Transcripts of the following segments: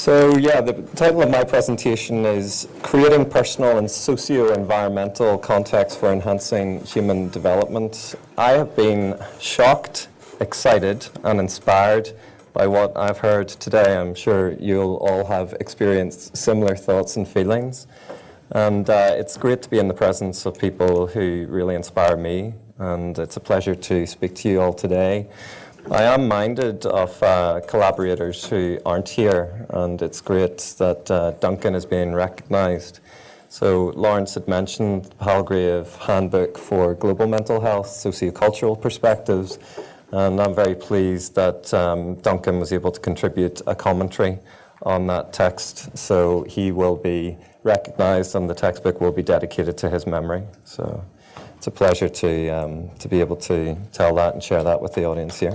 So yeah, the title of my presentation is Creating Personal and Socio-Environmental Context for Enhancing Human Development. I have been shocked, excited, and inspired by what I've heard today. I'm sure you'll all have experienced similar thoughts and feelings. And it's great to be in the presence of people who really inspire me, and it's a pleasure to speak to you all today. I am minded of collaborators who aren't here, and it's great that Duncan is being recognised. So Lawrence had mentioned the Palgrave Handbook for Global Mental Health, Sociocultural Perspectives, and I'm very pleased that Duncan was able to contribute a commentary on that text, so he will be recognised and the textbook will be dedicated to his memory. So it's a pleasure to be able to tell that and share that with the audience here.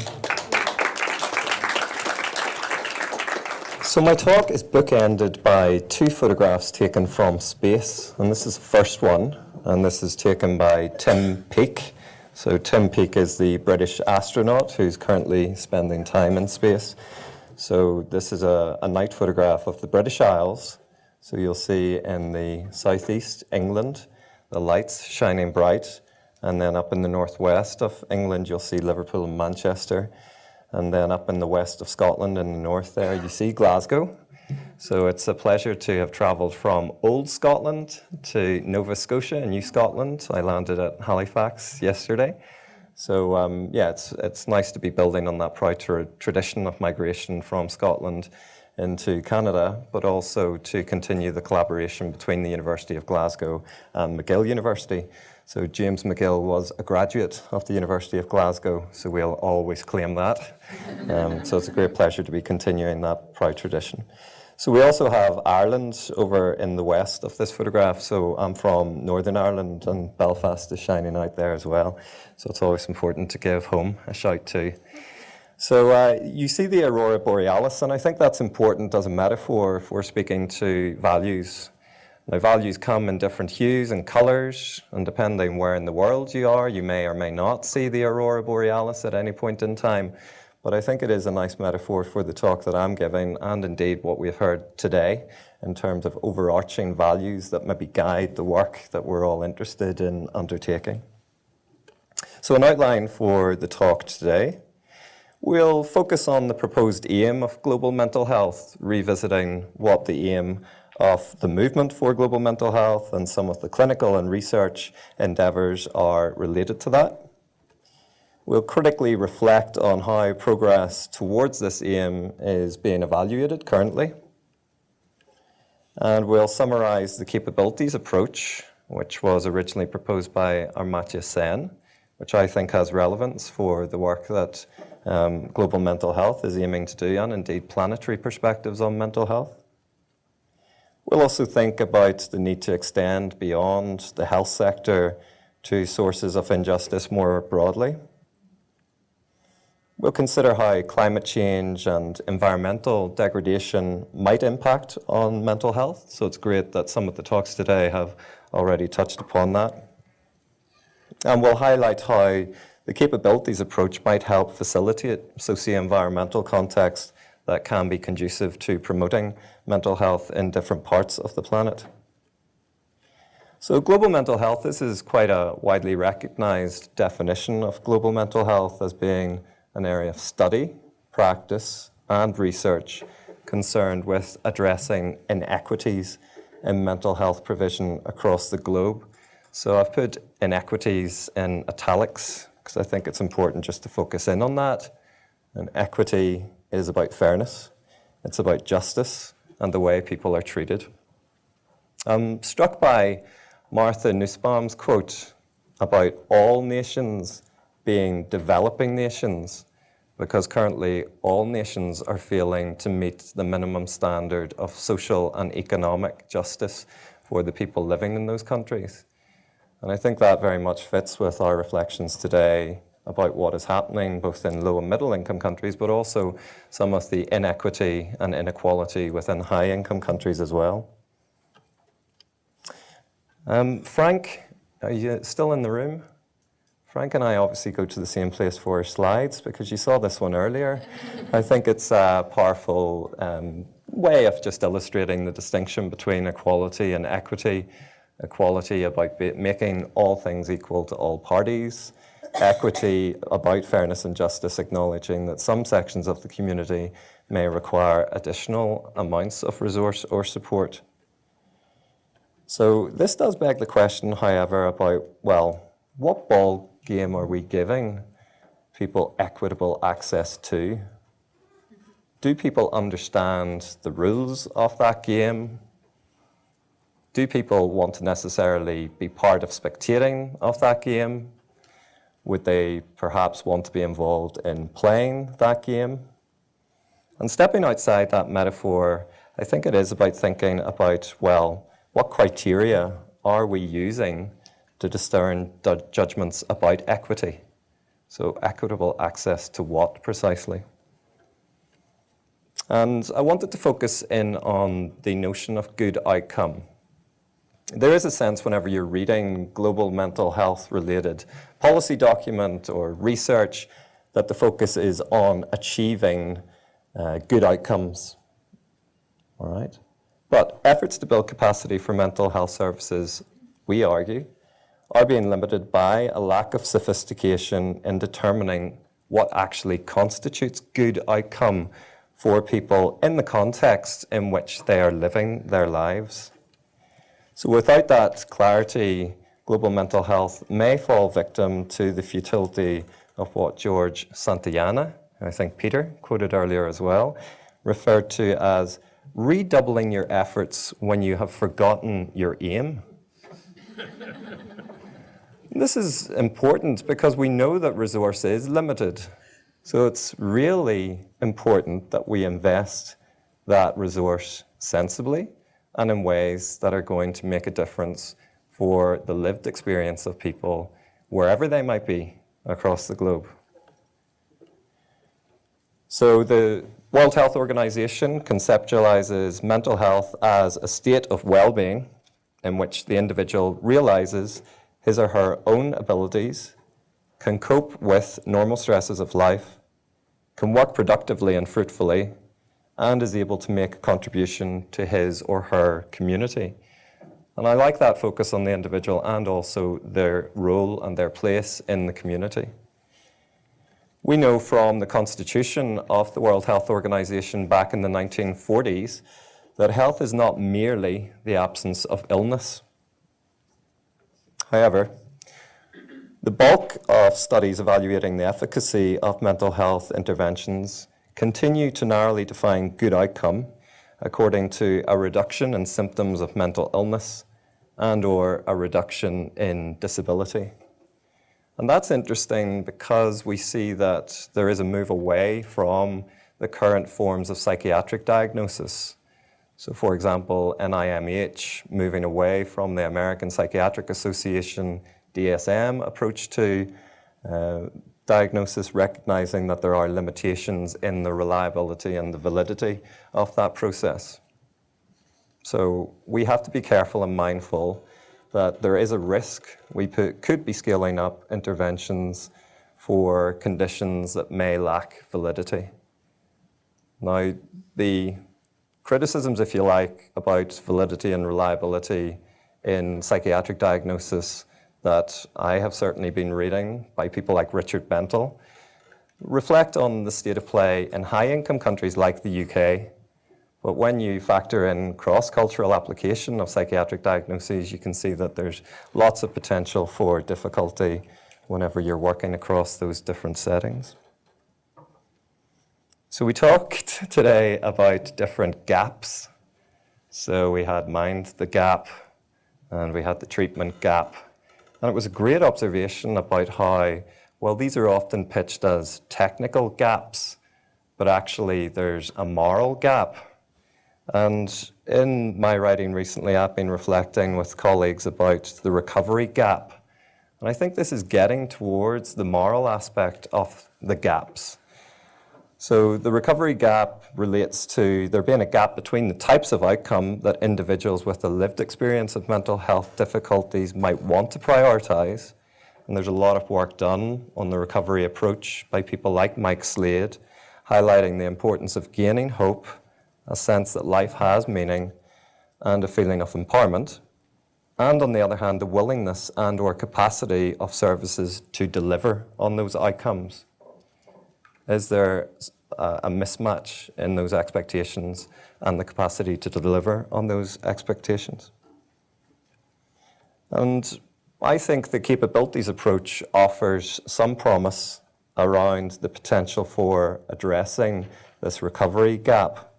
So my talk is bookended by two photographs taken from space, and this is the first one, and this is taken by Tim Peake. So Tim Peake is the British astronaut who's currently spending time in space. So this is a night photograph of the British Isles. So you'll see in the southeast England, the lights shining bright, and then up in the northwest of England, you'll see Liverpool and Manchester, and then up in the west of Scotland in the north there, you see Glasgow. So it's a pleasure to have travelled from old Scotland to Nova Scotia in New Scotland. I landed at Halifax yesterday. So yeah, it's nice to be building on that proud tradition of migration from Scotland into Canada, but also to continue the collaboration between the University of Glasgow and McGill University. So James McGill was a graduate of the University of Glasgow, so we'll always claim that. So it's a great pleasure to be continuing that proud tradition. So we also have Ireland over in the west of this photograph. So I'm from Northern Ireland, and Belfast is shining out there as well. So it's always important to give home a shout too. So you see the aurora borealis, and I think that's important as a metaphor for speaking to values. Now, values come in different hues and colours, and depending where in the world you are, you may or may not see the aurora borealis at any point in time. But I think it is a nice metaphor for the talk that I'm giving, and indeed what we've heard today in terms of overarching values that maybe guide the work that we're all interested in undertaking. So an outline for the talk today. We'll focus on the proposed aim of global mental health, revisiting what the aim of the movement for global mental health and some of the clinical and research endeavours are related to that. We'll critically reflect on how progress towards this aim is being evaluated currently. And we'll summarise the capabilities approach, which was originally proposed by Amartya Sen, which I think has relevance for the work that global mental health is aiming to do, and indeed planetary perspectives on mental health. We'll also think about the need to extend beyond the health sector to sources of injustice more broadly. We'll consider how climate change and environmental degradation might impact on mental health. So it's great that some of the talks today have already touched upon that. And we'll highlight how the capabilities approach might help facilitate socio-environmental contexts that can be conducive to promoting mental health in different parts of the planet. So global mental health, this is quite a widely recognized definition of global mental health as being an area of study, practice, and research concerned with addressing inequities in mental health provision across the globe. So I've put inequities in italics because I think it's important just to focus in on that. And equity is about fairness, it's about justice and the way people are treated. I'm struck by Martha Nussbaum's quote about all nations being developing nations, because currently all nations are failing to meet the minimum standard of social and economic justice for the people living in those countries. And I think that very much fits with our reflections today about what is happening both in low and middle income countries, but also some of the inequity and inequality within high income countries as well. Frank, are you still in the room? Frank and I obviously go to the same place for our slides because you saw this one earlier. I think it's a powerful way of just illustrating the distinction between equality and equity. Equality about making all things equal to all parties. Equity about fairness and justice, acknowledging that some sections of the community may require additional amounts of resource or support. So this does beg the question, however, about, well, what ball game are we giving people equitable access to? Do people understand the rules of that game? Do people want to necessarily be part of spectating of that game? Would they perhaps want to be involved in playing that game? And stepping outside that metaphor, I think it is about thinking about, well, what criteria are we using to discern judgments about equity? So equitable access to what precisely? And I wanted to focus in on the notion of good outcome. There is a sense whenever you're reading global mental health related policy document or research that the focus is on achieving good outcomes. All right? But efforts to build capacity for mental health services, we argue, are being limited by a lack of sophistication in determining what actually constitutes good outcome for people in the context in which they are living their lives. So without that clarity, global mental health may fall victim to the futility of what George Santayana, I think Peter quoted earlier as well, referred to as redoubling your efforts when you have forgotten your aim. This is important because we know that resource is limited. So it's really important that we invest that resource sensibly and in ways that are going to make a difference for the lived experience of people wherever they might be across the globe. So the World Health Organization conceptualizes mental health as a state of well-being in which the individual realizes his or her own abilities, can cope with normal stresses of life, can work productively and fruitfully, and is able to make a contribution to his or her community. And I like that focus on the individual and also their role and their place in the community. We know from the constitution of the World Health Organization back in the 1940s that health is not merely the absence of illness. However, the bulk of studies evaluating the efficacy of mental health interventions continue to narrowly define good outcome according to a reduction in symptoms of mental illness and or a reduction in disability. And that's interesting because we see that there is a move away from the current forms of psychiatric diagnosis. So for example, NIMH moving away from the American Psychiatric Association DSM approach to diagnosis, recognizing that there are limitations in the reliability and the validity of that process. So we have to be careful and mindful that there is a risk we could be scaling up interventions for conditions that may lack validity. Now, the criticisms, if you like, about validity and reliability in psychiatric diagnosis that I have certainly been reading by people like Richard Bentel reflect on the state of play in high-income countries like the UK. But when you factor in cross-cultural application of psychiatric diagnoses, you can see that there's lots of potential for difficulty whenever you're working across those different settings. So we talked today about different gaps. So we had mind the gap, and we had the treatment gap. And it was a great observation about how, well, these are often pitched as technical gaps, but actually there's a moral gap. And in my writing recently, I've been reflecting with colleagues about the recovery gap. And I think this is getting towards the moral aspect of the gaps. So the recovery gap relates to there being a gap between the types of outcome that individuals with a lived experience of mental health difficulties might want to prioritize. And there's a lot of work done on the recovery approach by people like Mike Slade, highlighting the importance of gaining hope a sense that life has meaning and a feeling of empowerment, and on the other hand, the willingness and or capacity of services to deliver on those outcomes. Is there a mismatch in those expectations and the capacity to deliver on those expectations? And I think the capabilities approach offers some promise around the potential for addressing this recovery gap.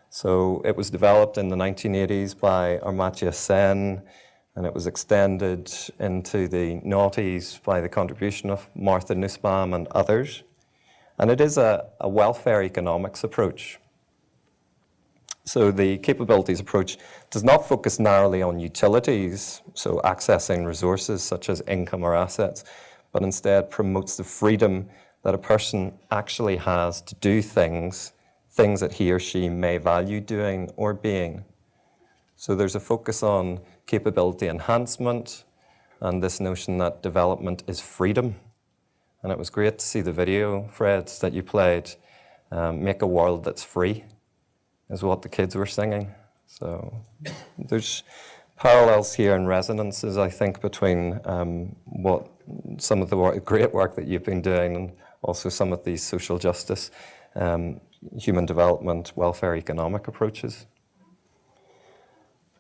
So it was developed in the 1980s by Amartya Sen, and it was extended into the noughties by the contribution of Martha Nussbaum and others. And it is a welfare economics approach. So the capabilities approach does not focus narrowly on utilities, so accessing resources such as income or assets, but instead promotes the freedom that a person actually has to do things that he or she may value doing or being. So there's a focus on capability enhancement and this notion that development is freedom. And it was great to see the video, Fred, that you played, Make a World That's Free, is what the kids were singing. So there's parallels here and resonances, I think, between what some of the great work that you've been doing and also some of these social justice, human development, welfare economic approaches.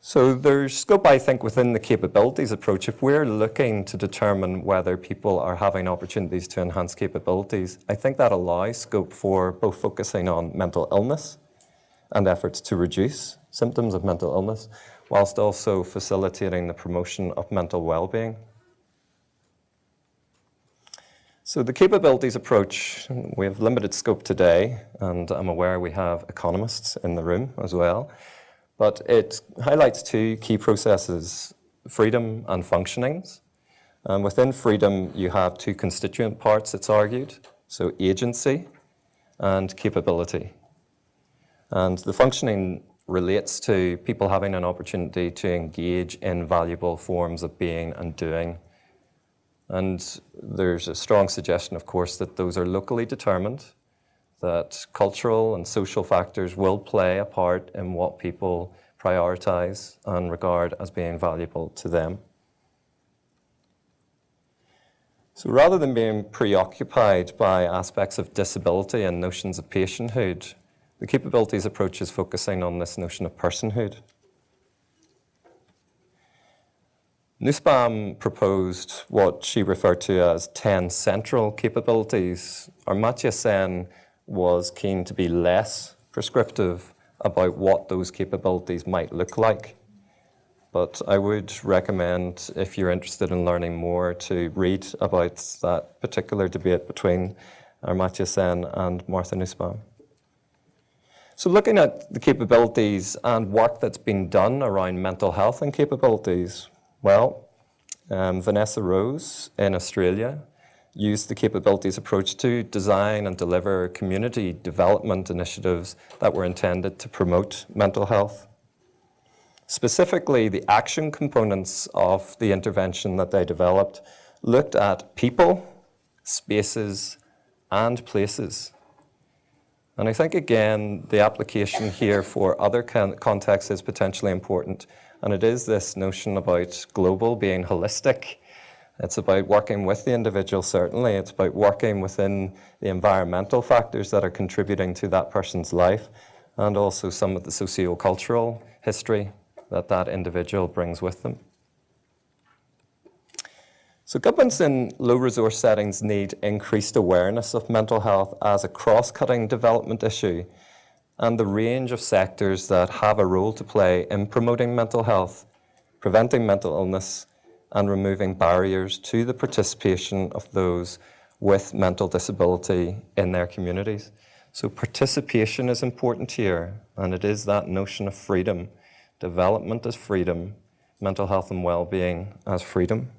So there's scope, I think, within the capabilities approach. If we're looking to determine whether people are having opportunities to enhance capabilities, I think that allows scope for both focusing on mental illness and efforts to reduce symptoms of mental illness, whilst also facilitating the promotion of mental well-being. So the capabilities approach, we have limited scope today, and I'm aware we have economists in the room as well, but it highlights two key processes, freedom and functionings. And within freedom, you have two constituent parts, it's argued, so agency and capability. And the functioning relates to people having an opportunity to engage in valuable forms of being and doing. And there's a strong suggestion, of course, that those are locally determined, that cultural and social factors will play a part in what people prioritize and regard as being valuable to them. So rather than being preoccupied by aspects of disability and notions of patienthood, the capabilities approach is focusing on this notion of personhood. Nussbaum proposed what she referred to as 10 central capabilities. Amartya Sen was keen to be less prescriptive about what those capabilities might look like. But I would recommend, if you're interested in learning more, to read about that particular debate between Amartya Sen and Martha Nussbaum. So looking at the capabilities and work that's been done around mental health and capabilities, well, Vanessa Rose in Australia used the capabilities approach to design and deliver community development initiatives that were intended to promote mental health. Specifically, the action components of the intervention that they developed looked at people, spaces, and places. And I think, again, the application here for other contexts is potentially important. And it is this notion about global being holistic. It's about working with the individual, certainly. It's about working within the environmental factors that are contributing to that person's life, and also some of the socio-cultural history that that individual brings with them. So governments in low-resource settings need increased awareness of mental health as a cross-cutting development issue, and the range of sectors that have a role to play in promoting mental health, preventing mental illness, and removing barriers to the participation of those with mental disability in their communities. So participation is important here, and it is that notion of freedom. Development as freedom, mental health and well-being as freedom.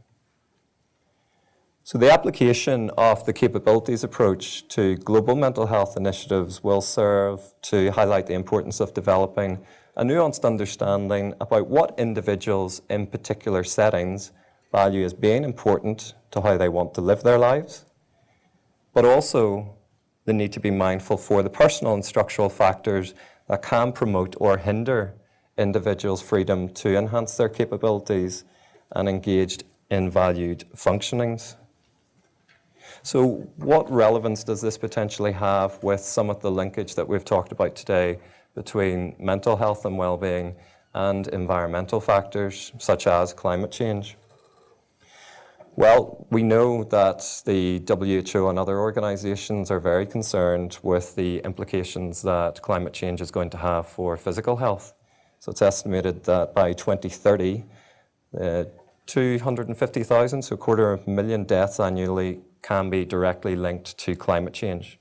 So the application of the capabilities approach to global mental health initiatives will serve to highlight the importance of developing a nuanced understanding about what individuals in particular settings value as being important to how they want to live their lives, but also the need to be mindful for the personal and structural factors that can promote or hinder individuals' freedom to enhance their capabilities and engaged in valued functionings. So what relevance does this potentially have with some of the linkage that we've talked about today between mental health and well-being and environmental factors such as climate change? Well, we know that the WHO and other organizations are very concerned with the implications that climate change is going to have for physical health. So it's estimated that by 2030, 250,000, so 250,000 deaths annually can be directly linked to climate change.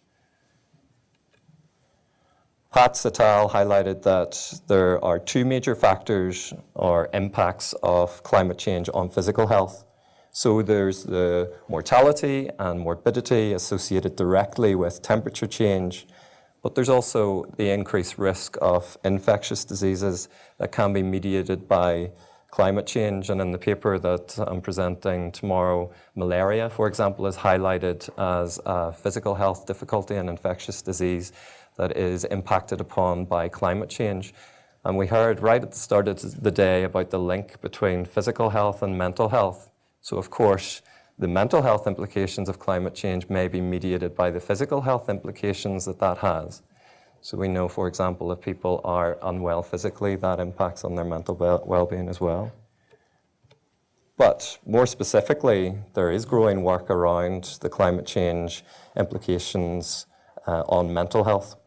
Patz et al. Highlighted that there are two major factors or impacts of climate change on physical health. So there's the mortality and morbidity associated directly with temperature change, but there's also the increased risk of infectious diseases that can be mediated by climate change. And in the paper that I'm presenting tomorrow, malaria, for example, is highlighted as a physical health difficulty and infectious disease that is impacted upon by climate change. And we heard right at the start of the day about the link between physical health and mental health. So of course, the mental health implications of climate change may be mediated by the physical health implications that that has. So we know, for example, if people are unwell physically, that impacts on their mental well-being as well. But more specifically, there is growing work around the climate change implications on mental health.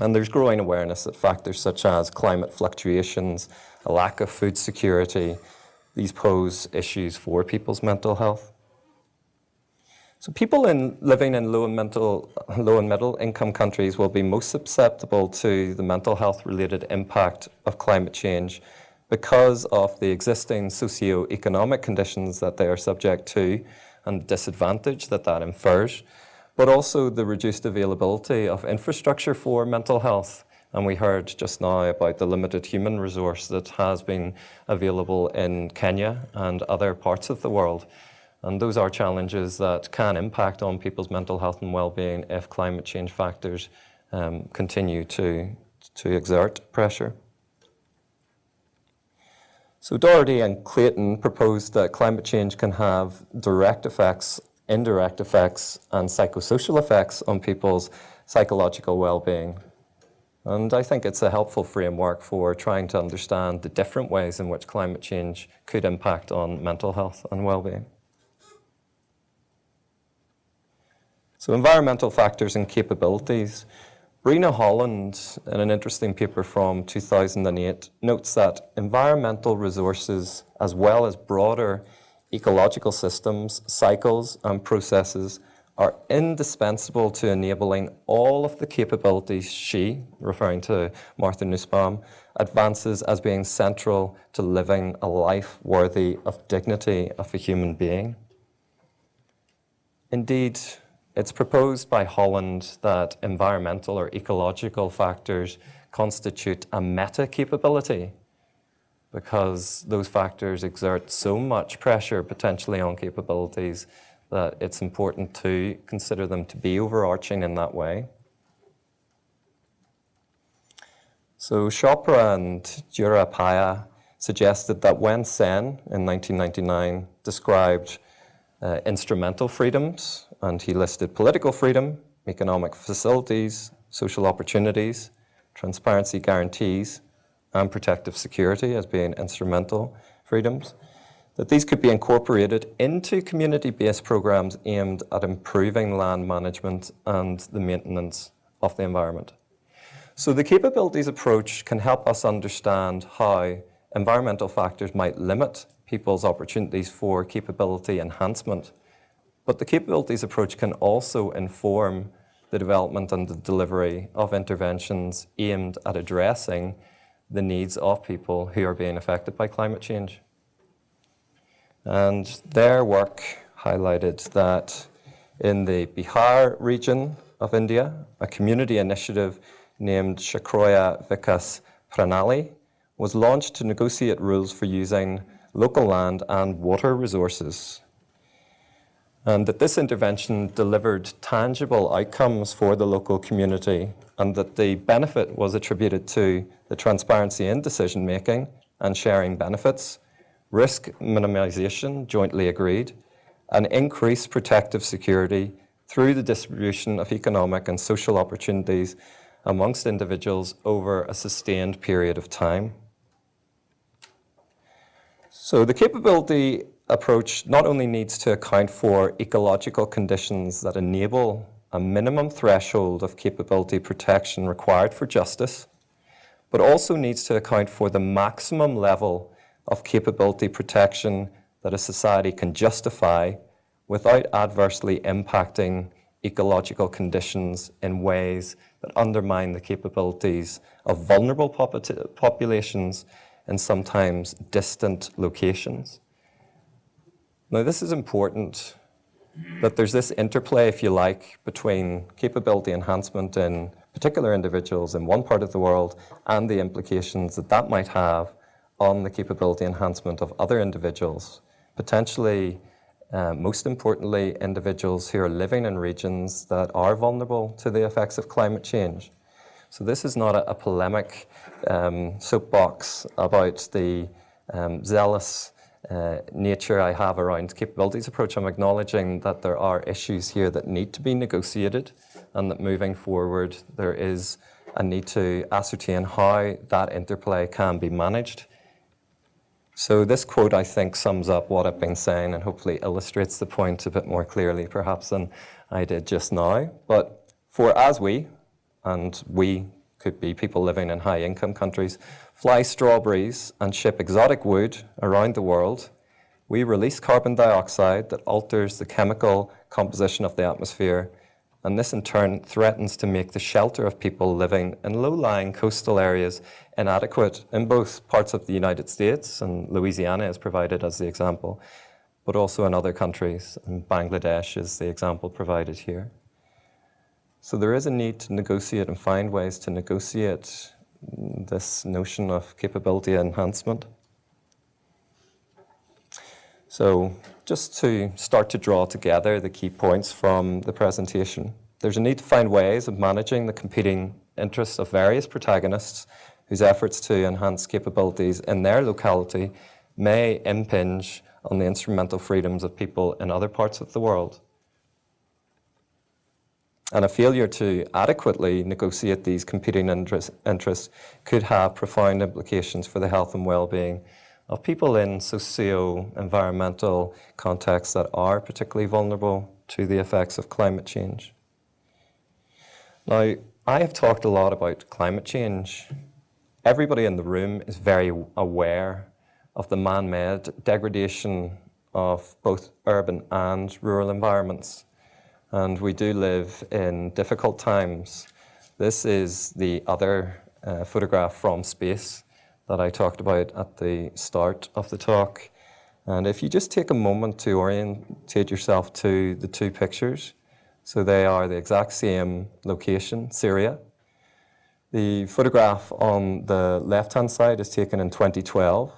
And there's growing awareness that factors such as climate fluctuations, a lack of food security, these pose issues for people's mental health. So people living in low and middle income countries will be most susceptible to the mental health related impact of climate change because of the existing socio-economic conditions that they are subject to and the disadvantage that that infers, but also the reduced availability of infrastructure for mental health. And we heard just now about the limited human resource that has been available in Kenya and other parts of the world. And those are challenges that can impact on people's mental health and well-being if climate change factors continue to exert pressure. So Doherty and Clayton proposed that climate change can have direct effects, indirect effects, and psychosocial effects on people's psychological well-being. And I think it's a helpful framework for trying to understand the different ways in which climate change could impact on mental health and well-being. So environmental factors and capabilities. Brina Holland, in an interesting paper from 2008, notes that environmental resources, as well as broader ecological systems, cycles, and processes, are indispensable to enabling all of the capabilities she, referring to Martha Nussbaum, advances as being central to living a life worthy of dignity of a human being. Indeed, it's proposed by Holland that environmental or ecological factors constitute a meta-capability because those factors exert so much pressure potentially on capabilities that it's important to consider them to be overarching in that way. So Chopra and Durapaya suggested that when Sen, in 1999, described instrumental freedoms, and he listed political freedom, economic facilities, social opportunities, transparency guarantees, and protective security as being instrumental freedoms, that these could be incorporated into community-based programs aimed at improving land management and the maintenance of the environment. So the capabilities approach can help us understand how environmental factors might limit people's opportunities for capability enhancement. But the capabilities approach can also inform the development and the delivery of interventions aimed at addressing the needs of people who are being affected by climate change. And their work highlighted that in the Bihar region of India, a community initiative named Shakroya Vikas Pranali was launched to negotiate rules for using local land and water resources. and that this intervention delivered tangible outcomes for the local community, and that the benefit was attributed to the transparency in decision-making and sharing benefits, risk minimization jointly agreed, and increased protective security through the distribution of economic and social opportunities amongst individuals over a sustained period of time. So the capability approach not only needs to account for ecological conditions that enable a minimum threshold of capability protection required for justice, but also needs to account for the maximum level of capability protection that a society can justify without adversely impacting ecological conditions in ways that undermine the capabilities of vulnerable populations in sometimes distant locations. Now, this is important, that there's this interplay, if you like, between capability enhancement in particular individuals in one part of the world and the implications that that might have on the capability enhancement of other individuals, potentially, most importantly, individuals who are living in regions that are vulnerable to the effects of climate change. So this is not a polemic soapbox about the zealous nature I have around capabilities approach. I'm acknowledging that there are issues here that need to be negotiated, and that moving forward there is a need to ascertain how that interplay can be managed. So this quote, I think, sums up what I've been saying and hopefully illustrates the point a bit more clearly perhaps than I did just now. But for as we, and we could be people living in high-income countries, fly strawberries and ship exotic wood around the world, we release carbon dioxide that alters the chemical composition of the atmosphere, and this in turn threatens to make the shelter of people living in low-lying coastal areas inadequate in both parts of the United States, and Louisiana is provided as the example, but also in other countries, and Bangladesh is the example provided here. So there is a need to negotiate and find ways to negotiate this notion of capability enhancement. So just to start to draw together the key points from the presentation, there's a need to find ways of managing the competing interests of various protagonists whose efforts to enhance capabilities in their locality may impinge on the instrumental freedoms of people in other parts of the world. And a failure to adequately negotiate these competing interests could have profound implications for the health and well-being of people in socio-environmental contexts that are particularly vulnerable to the effects of climate change. Now, I have talked a lot about climate change. Everybody in the room is very aware of the man-made degradation of both urban and rural environments. And we do live in difficult times. This is the other photograph from space that I talked about at the start of the talk. And if you just take a moment to orientate yourself to the two pictures, so they are the exact same location, Syria. The photograph on the left-hand side is taken in 2012.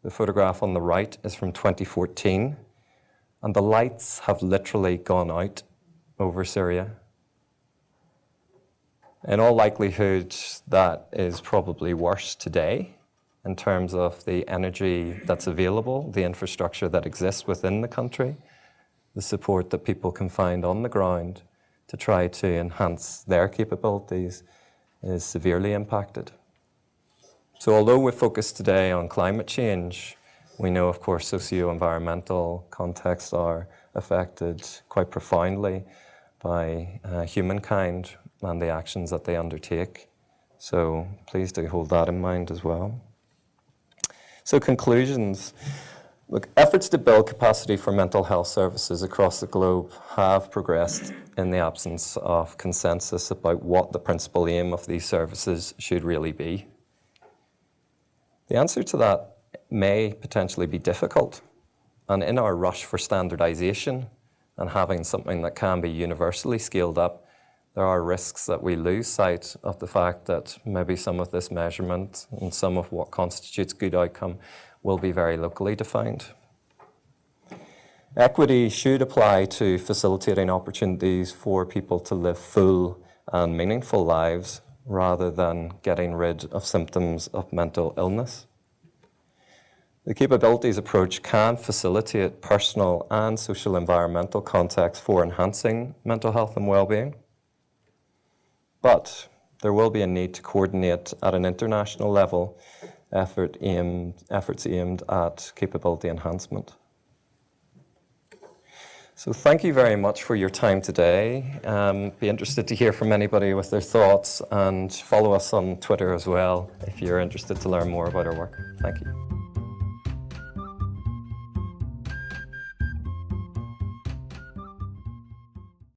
The photograph on the right is from 2014. And the lights have literally gone out over Syria. In all likelihood, that is probably worse today in terms of the energy that's available, the infrastructure that exists within the country, the support that people can find on the ground to try to enhance their capabilities is severely impacted. So although we're focused today on climate change, we know, of course, socio-environmental contexts are affected quite profoundly by humankind and the actions that they undertake. So please do hold that in mind as well. So conclusions. Look, efforts to build capacity for mental health services across the globe have progressed in the absence of consensus about what the principal aim of these services should really be. The answer to that may potentially be difficult, and in our rush for standardization and having something that can be universally scaled up, there are risks that we lose sight of the fact that maybe some of this measurement and some of what constitutes good outcome will be very locally defined. Equity should apply to facilitating opportunities for people to live full and meaningful lives rather than getting rid of symptoms of mental illness. The capabilities approach can facilitate personal and social environmental contexts for enhancing mental health and well-being, but there will be a need to coordinate at an international level efforts aimed at capability enhancement. So thank you very much for your time today. Be interested to hear from anybody with their thoughts, and follow us on Twitter as well if you're interested to learn more about our work. Thank you.